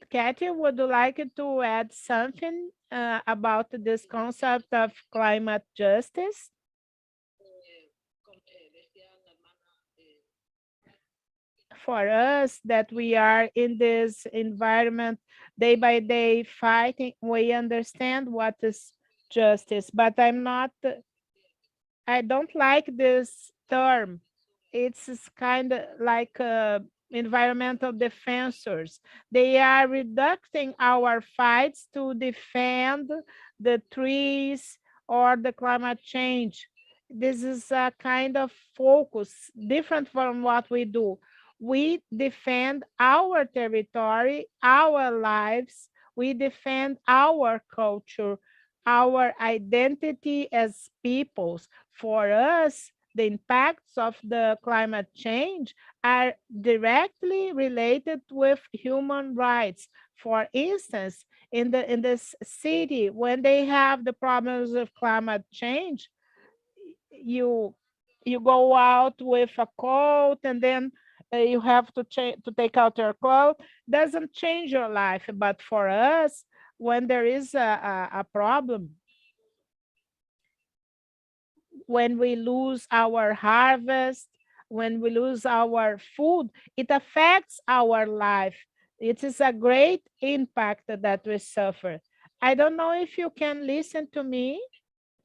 Ketty, would you like to add something about this concept of climate justice? For us, that we are in this environment day by day fighting, we understand what is justice, but I don't like this term. It's kind of like environmental defensors. They are reducing our fights to defend the trees or the climate change. This is a kind of focus different from what we do. We defend our territory, our lives, we defend our culture, our identity as peoples. For us, the impacts of the climate change are directly related with human rights. For instance, in this city, when they have the problems of climate change, you go out with a coat, and then you have to take out your clothes. Doesn't change your life, but for us, when there is a problem, when we lose our harvest, when we lose our food, it affects our life. It is a great impact that we suffer. I don't know if you can listen to me.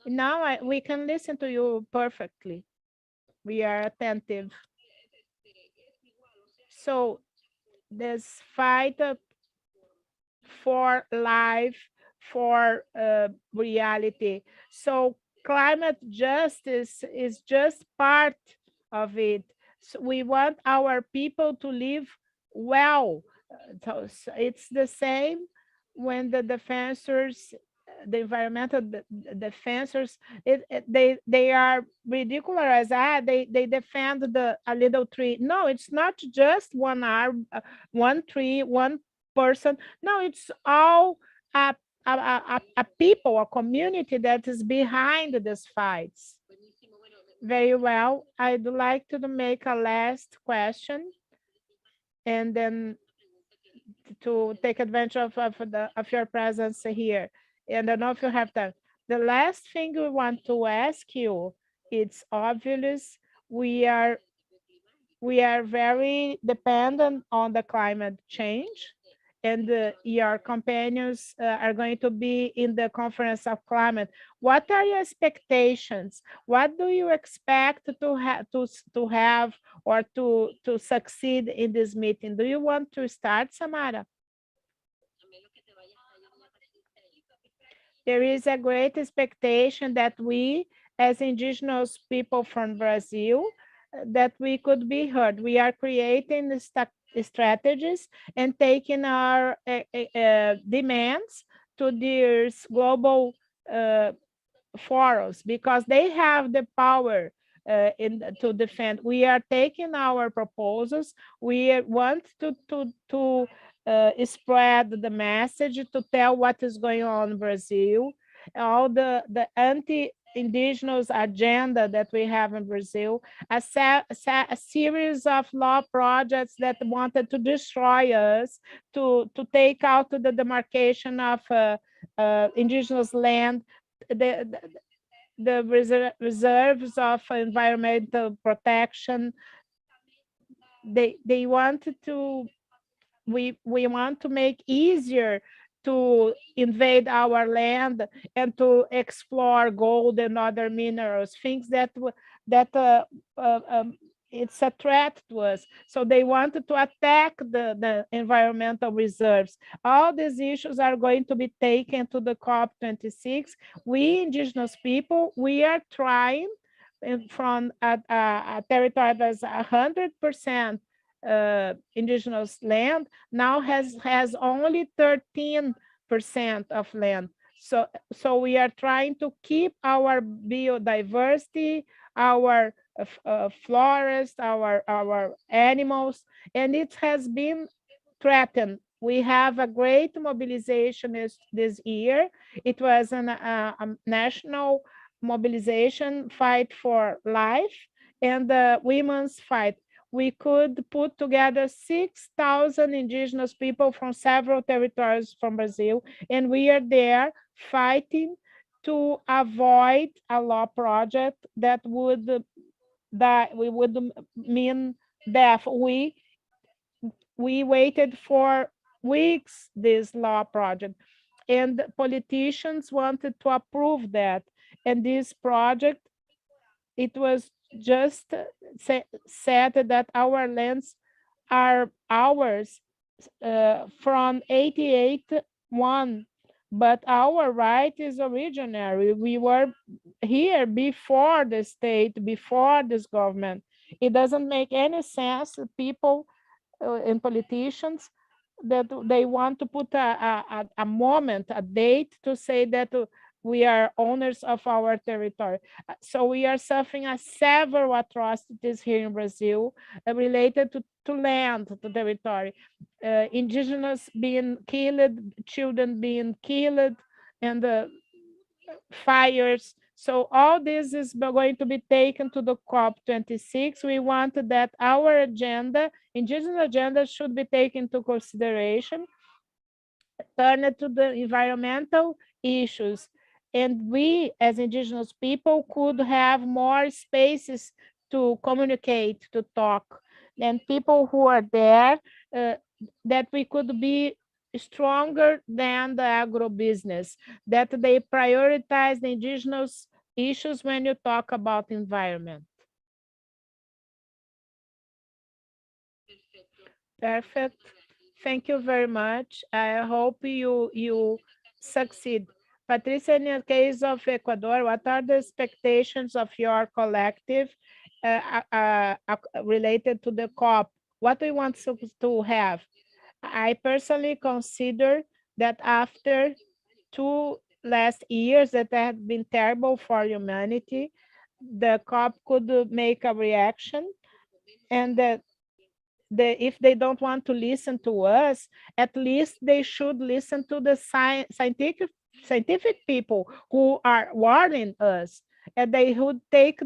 Now we can listen to you perfectly. We are attentive. So this fight for life, for reality. So climate justice is just part of it. So we want our people to live well. So it's the same when the defenders, the environmental defenders, they are ridiculous. They defend a little tree. No, it's not just one arm, one tree, one person. No, it's all a people, a community that is behind these fights. Very well. I'd like to make a last question and then to take advantage of your presence here. And I don't know if you have time. The last thing we want to ask you, it's obvious we are very dependent on the climate change, and your companions are going to be in the conference of climate. What are your expectations? What do you expect to have or to succeed in this meeting? Do you want to start, Samara? There is a great expectation that we, as indigenous people from Brazil, that we could be heard. We are creating strategies and taking our demands to these global forums because they have the power to defend. We are taking our proposals. We want to spread the message, to tell what is going on in Brazil, all the anti-indigenous agenda that we have in Brazil, a series of law projects that wanted to destroy us, to take out the demarcation of indigenous land, the reserves of environmental protection. They want to, we want to make easier to invade our land and to explore gold and other minerals, things that it's a threat to us. So they wanted to attack the environmental reserves. All these issues are going to be taken to the COP26. We indigenous people, we are trying from a territory that's 100% indigenous land, now has only 13% of land. So we are trying to keep our biodiversity, our forest, our animals, and it has been threatened. We have a great mobilization this year. It was a national mobilization, fight for life, and the women's fight. We could put together 6,000 indigenous people from several territories from Brazil, and we are there fighting to avoid a law project that would mean death. We waited for weeks this law project, and politicians wanted to approve that. And this project, it was just said that our lands are ours from 88-1, but our right is originary. We were here before the state, before this government. It doesn't make any sense, people and politicians, that they want to put a moment, a date to say that we are owners of our territory. So we are suffering several atrocities here in Brazil related to land, to territory. Indigenous being killed, children being killed, and fires. So all this is going to be taken to the COP26. We want that our agenda, indigenous agenda, should be taken into consideration, turn it to the environmental issues. and we as indigenous people could have more spaces to communicate, to talk, and people who are there, that we could be stronger than the agribusiness, that they prioritize the indigenous issues when you talk about environment. Perfect. Thank you very much. I hope you succeed. Patricia, in the case of Ecuador, what are the expectations of your collective related to the COP? What do you want to have? I personally consider that after 2 last years that have been terrible for humanity, the COP could make a reaction, and that if they don't want to listen to us, at least they should listen to the scientific people who are warning us, and they would take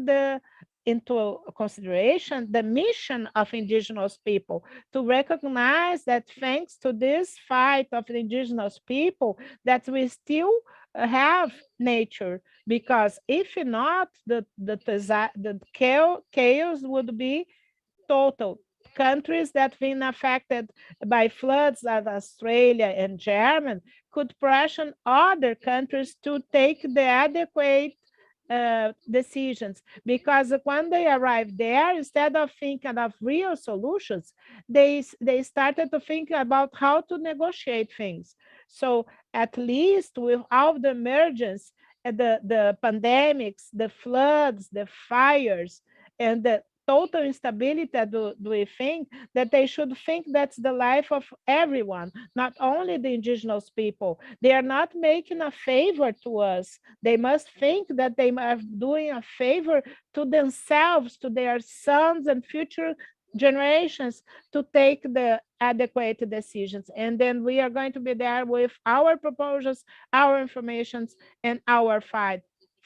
into consideration the mission of indigenous people, to recognize that thanks to this fight of the indigenous people, that we still have nature, because if not, the chaos would be total. Countries that have been affected by floods, like Australia and Germany, could pressure other countries to take the adequate decisions, because when they arrived there, instead of thinking of real solutions, they started to think about how to negotiate things. So at least with all the emergence, the pandemics, the floods, the fires, and the total instability, do we think that they should think that's the life of everyone, not only the indigenous people? They are not making a favor to us. They must think that they are doing a favor to themselves, to their sons and future generations, to take the adequate decisions. And then we are going to be there with our proposals, our informations, and our fight.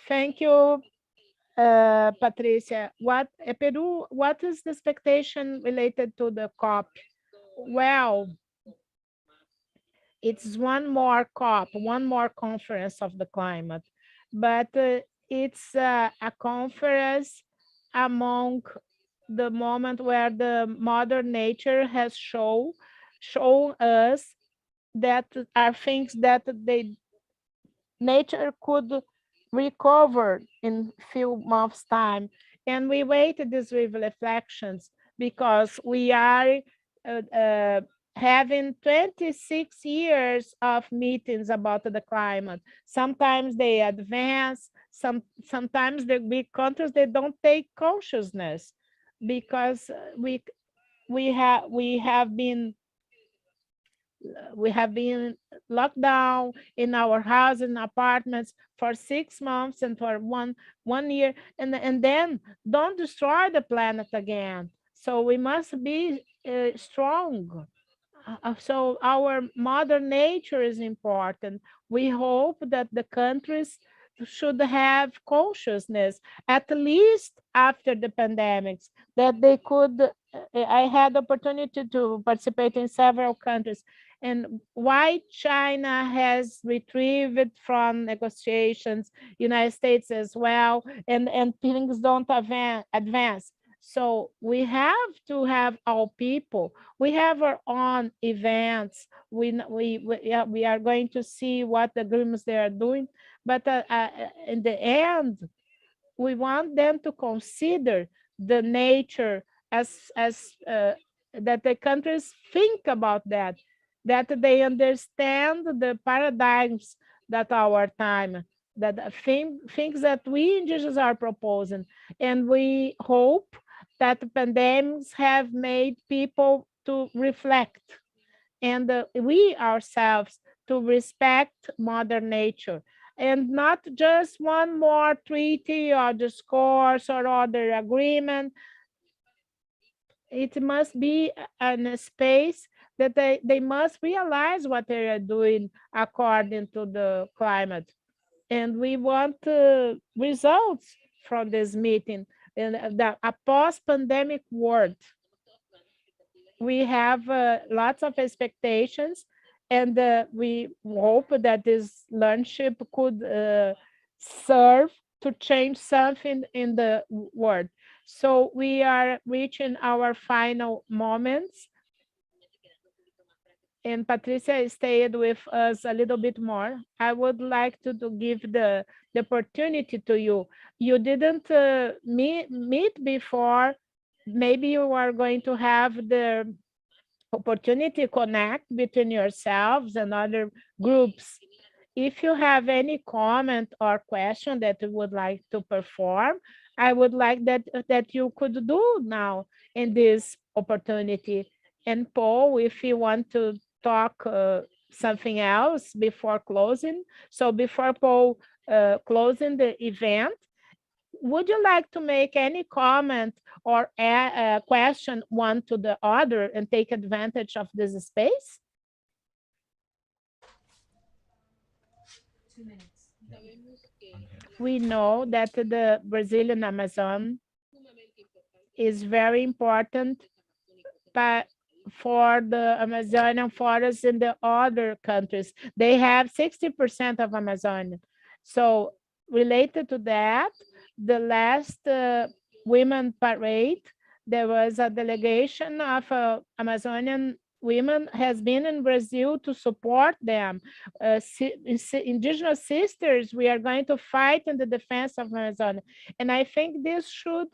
Thank you, Patricia. Peru, what is the expectation related to the COP? Well, it's one more COP, one more conference of the climate, but it's a conference among the moment where the mother nature has shown us that are things that nature could recover in few months' time. And we waited these reflections because we are having 26 years of meetings about the climate. Sometimes they advance, sometimes the big countries, they don't take consciousness, because we have been locked down in our houses and apartments for 6 months and for one year, and then don't destroy the planet again. So we must be strong. So our mother nature is important. We hope that the countries should have consciousness, at least after the pandemics, that they could. I had the opportunity to participate in several countries, and why China has retrieved from negotiations, United States as well, and things don't advance. So we have to have our people. We have our own events. We are going to see what the agreements they are doing, but in the end, we want them to consider the nature as that the countries think about that they understand the paradigms that our time, that things that we indigenous are proposing. And we hope that pandemics have made people to reflect, and we ourselves to respect Mother Nature, and not just one more treaty or discourse or other agreement. It must be in a space that they must realize what they are doing according to the climate. And we want results from this meeting in a post-pandemic world. We have lots of expectations, and we hope that this leadership could serve to change something in the world. So we are reaching our final moments. And Patricia stayed with us a little bit more. I would like to give the opportunity to you. You didn't meet before. Maybe you are going to have the opportunity to connect between yourselves and other groups. If you have any comment or question that you would like to perform, I would like that you could do now in this opportunity. And Paul, if you want to talk something else before closing. So before Paul closing the event, would you like to make any comment or a question one to the other and take advantage of this space? 2 minutes. We know that the Brazilian Amazon is very important for the Amazonian forests in the other countries. They have 60% of Amazon. So related to that, the last women parade, there was a delegation of Amazonian women has been in Brazil to support them. Indigenous sisters, we are going to fight in the defense of Amazon. And I think this should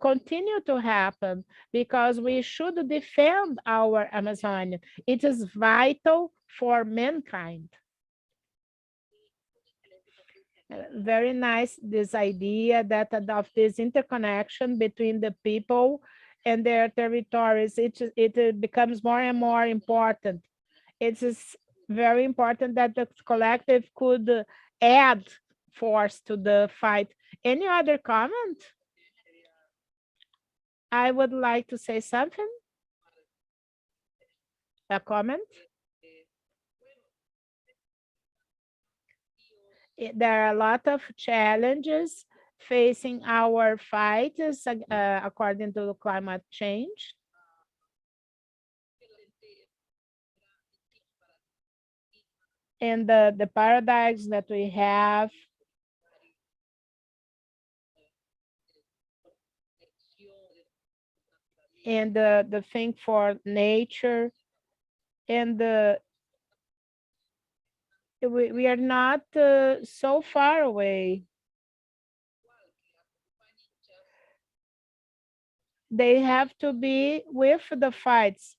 continue to happen because we should defend our Amazon. It is vital for mankind. Very nice, this idea that of this interconnection between the people and their territories, it becomes more and more important. It is very important that the collective could add force to the fight. Any other comment? I would like to say something. A comment? There are a lot of challenges facing our fight according to climate change. And the paradigms that we have. And the thing for nature. And we are not so far away. They have to be with the fights,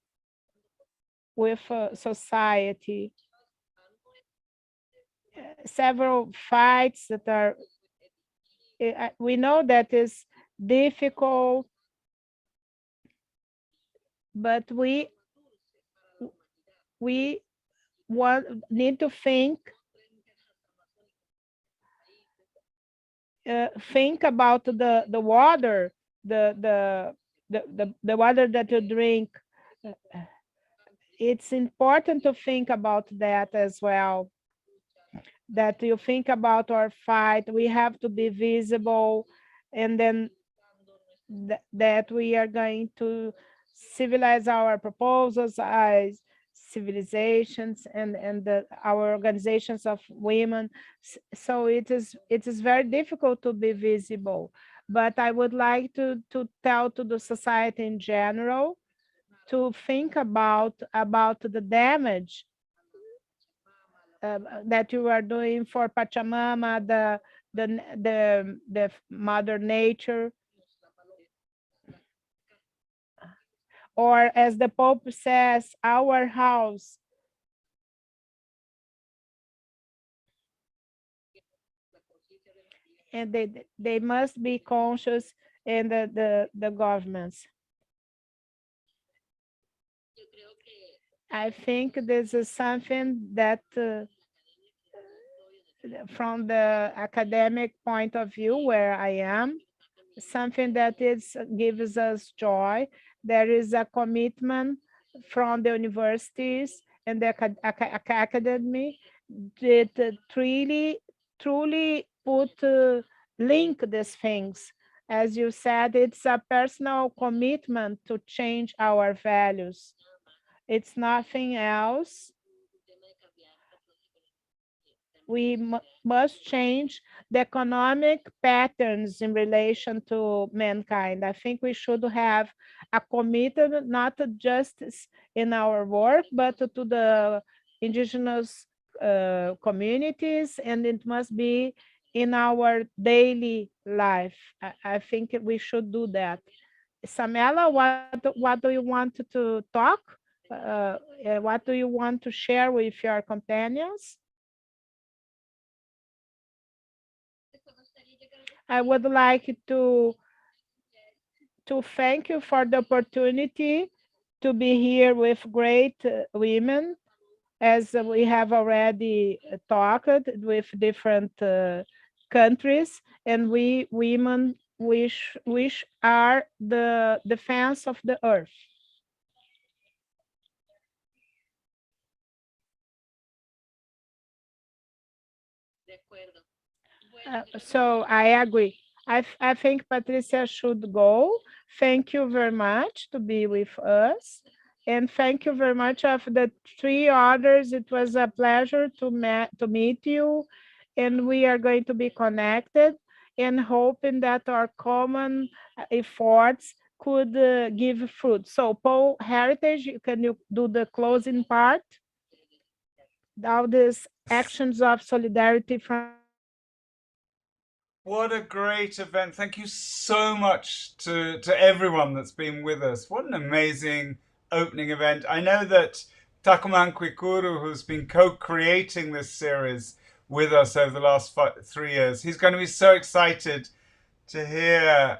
with society. Several fights that are, we know that is difficult, but we need to think about the water, the water that you drink. It's important to think about that as well. That you think about our fight, we have to be visible, and then that we are going to civilize our proposals as civilizations and our organizations of women. So it is very difficult to be visible. But I would like to tell to the society in general to think about the damage that you are doing for Pachamama, the Mother Nature. Or as the Pope says, our house. And they must be conscious in the governments. I think this is something that from the academic point of view where I am, something that gives us joy. There is a commitment from the universities and the academy that truly link these things. As you said, it's a personal commitment to change our values. It's nothing else. we must change the economic patterns in relation to mankind. I think we should have a commitment, not just in our work, but to the indigenous communities, and it must be in our daily life. I think we should do that. Samela, what do you want to talk? What do you want to share with your companions? I would like to thank you for the opportunity to be here with great women, as we have already talked with different countries, and we women which are the defense of the earth. So I agree. I think Patricia should go. Thank you very much to be with us. And thank you very much of the three others. It was a pleasure to meet you. And we are going to be connected and hoping that our common efforts could give fruit. So Paul Heritage, can you do the closing part? All these actions of solidarity from What a great event. Thank you so much to everyone that's been with us. What an amazing opening event. I know that Takuman Kwikuru, who's been co-creating this series with us over the last 3 years, he's going to be so excited to hear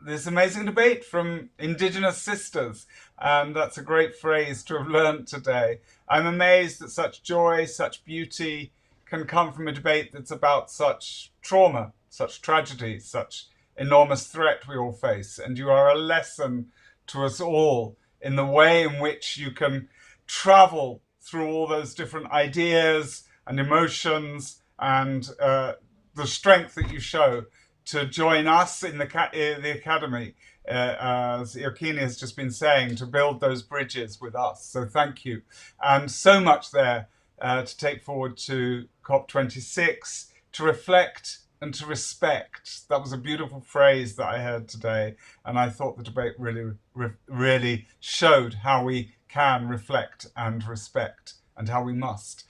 this amazing debate from Indigenous sisters. That's a great phrase to have learned today. I'm amazed that such joy, such beauty can come from a debate that's about such trauma, such tragedy, such enormous threat we all face. And you are a lesson to us all in the way in which you can travel through all those different ideas and emotions and the strength that you show to join us in the academy, as Iokiñe has just been saying, to build those bridges with us. So thank you. And so much there to take forward to COP26, to reflect and to respect. That was a beautiful phrase that I heard today. And I thought the debate really showed how we can reflect and respect, and how we must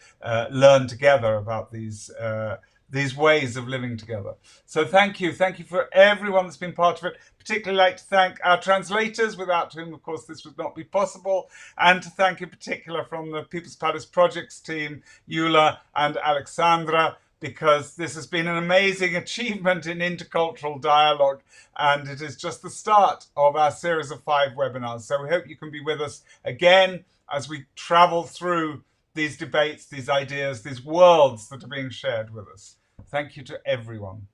learn together about these ways of living together. So thank you. Thank you for everyone that's been part of it. Particularly like to thank our translators, without whom, of course, this would not be possible. And to thank in particular from the People's Palace Projects team, Eula and Alexandra, because this has been an amazing achievement in intercultural dialogue. And it is just the start of our series of 5 webinars. So we hope you can be with us again as we travel through these debates, these ideas, these worlds that are being shared with us. Thank you to everyone.